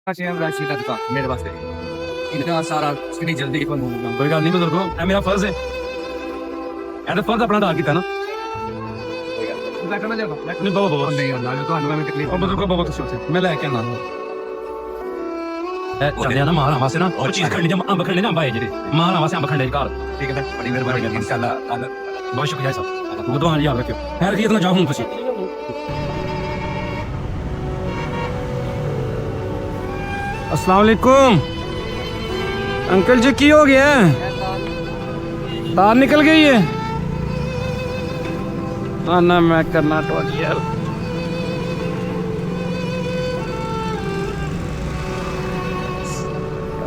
मेरे वास्ते इतना सारा इतनी जल्दी कोई गल नहीं बुजुर्गो मेरा फर्ज है तो फर्ज अपना अदा किया ना मैं लैके आना चलिया ना मां वास्ते ना और चीज खंडी अंब खंडे ना अंब आए जी मां वास्ते अंब खंडे घर ठीक है बड़ी मेहरबानी इंशाल्लाह बहुत शुक्रिया साहब बुधवार याद रखियो खैर की इतना जाओ हूं खुशी अस्सलाम वालेकुम अंकल जी की हो गया तार निकल गई है ना मैं करना तो यार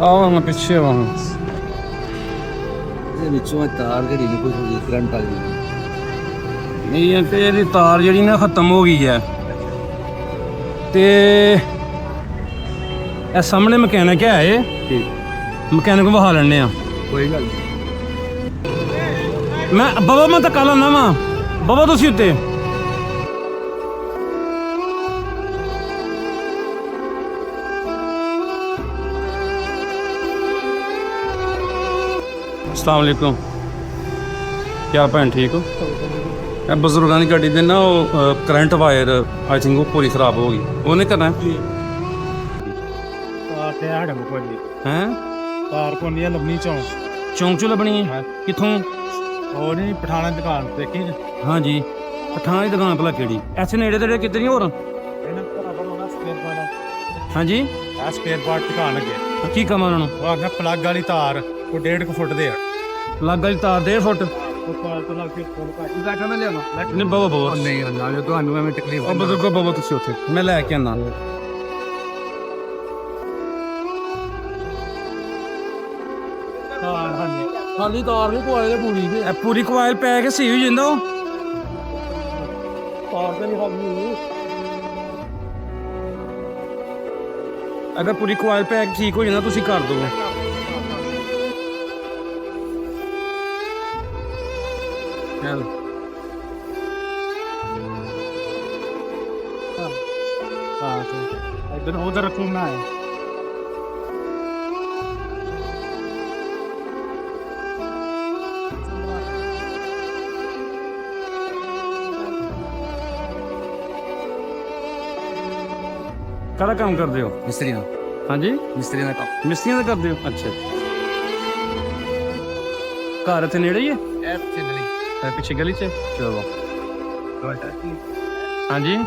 आओ मैं पीछे वहां तार करंट आ गई नहीं तेरी तार जी ना खत्म हो गई है ते सामने मकैनिक है मकैनिक को बहा लेने कोई गल मैं बाबा मैं तो कल आना वा बाबा तुसी उत्ते अस्सलाम वालेकुम क्या भैन ठीक हो बजुर्गों की गड्डी दे ना करंट वायर आई थिंक वो पूरी खराब हो गई उन्हें करना हैं तार को नहीं लबनी चौंक चौंक चो लबनी है कितों और नहीं पठाना दुकान देखी हाँ जी पठाना की दुकान भला केड़ी ऐसे नेड़े तेड़े कितनी होर हाँ जी स्पेयर पार्ट दुकान अगे की कम उन्होंने वो आगे प्लग वाली तार को 1.5 फुट दे प्लग वाली तार 1.5 फुट नहीं बाबा बाबा नहीं तकलीफ बजुर्गो बाबा तुसी उत्थे मैं लैके आना खाली तार नहीं पवाए पूरी पूरी कोयल पै के सही हो जांदा तार तो नहीं खाली अगर पूरी कोयल पै के ठीक हो जाना तुसी कर दो इधर उधर रखूंगा है काहदा काम करदे हो मिस्त्री हाँ जी मिस्त्री का काम मिस्त्रियां दा करदे हो अच्छा घर इत्थे नेड़े ही है पीछे गली च चलो हाँ जी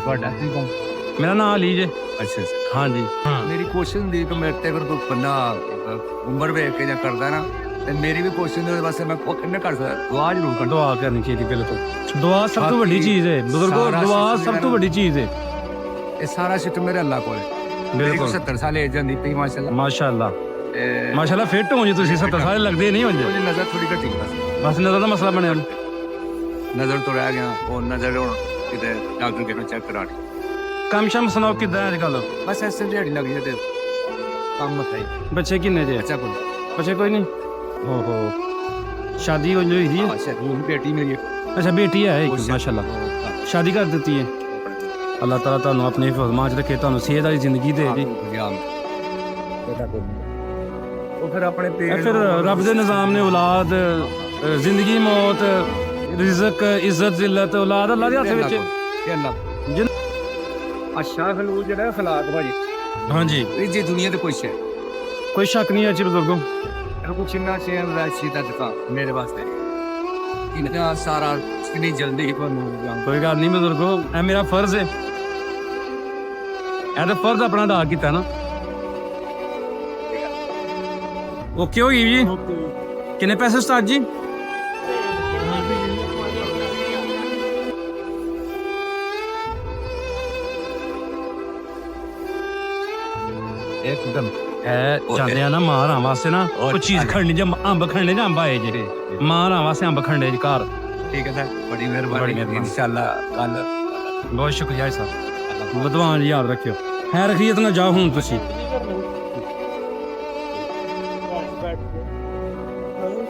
मेरा नाम अली जे अच्छा हाँ जी मेरी कोशिश होंदी कि मेरे ते अगर कोई बंदा उम्र वेख के जां करदा ना ते मेरी भी कोशिश होंदी वास्ते मैं किन्ने कर सकदा दुआ जरूर करदा दुआ करनी चाहिए बिल्कुल दुआ सब तो बड़ी चीज है बुजुर्गो दुआ सब तो बड़ी चीज है ये सारा सिस्टम मेरे अल्लाह कोल है बिल्कुल 70 साल एज होंदी पई माशाल्लाह माशाल्लाह माशाल्लाह फिट हो जी तुसी 70 साल लगदे नहीं होंगे मुझे नजर थोड़ी घटी बस नजर का मसला बने नजर तो रह गया वो नजर हुन किते डॉक्टर के चेक करा काम शाम सुनाओ किदा है आजकल बस ऐसे दिहाड़ी लग जाए ते काम बताई बच्चे किन्ने जे अच्छा कोई बच्चे कोई नहीं ओहो शादी हो हुई थी अच्छा बेटी मेरी अच्छा बेटी है एक माशाल्लाह शादी कर देती है अल्लाह ताला तुहानू अपने हिफाज़त च रखे तुहानू सेहत वाली जिंदगी दे जी फिर अपने फिर रब दे निज़ाम ने औलाद जिंदगी मौत रिज़्क इज्जत जिल्लत औलाद अल्लाह दे हत्थ विच जिन अच्छा खलूल जेड़ा खलाक भाजी हाँ जी जी दुनिया ते कोई शे कोई शक नहीं है जी बुजुर्गों कुछ इन्ना शेयर राशि दा दुकान मेरे वास्ते इतना सारा इतनी जल्दी कोई गल नहीं बुजुर्गो ए मेरा फर्ज है ए तो फर्ज अपना अदा किया ना ओके हो गई जी कितने पैसे उस्ताद जी एकदम चाहते हैं ना मारा वास्ते ना कोई चीज खड़नी जब अंब खड़ने अंब आए जी मारा वास्ते अंब खड़ने जी घर ठीक है सर बड़ी मेहरबानी इंशाल्लाह कल बहुत शुक्रिया साहब बुधवार याद रखियो खैर रखिए इतना जाओ हूं तुसी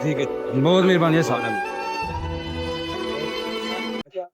ठीक है बहुत मेहरबानी है साहब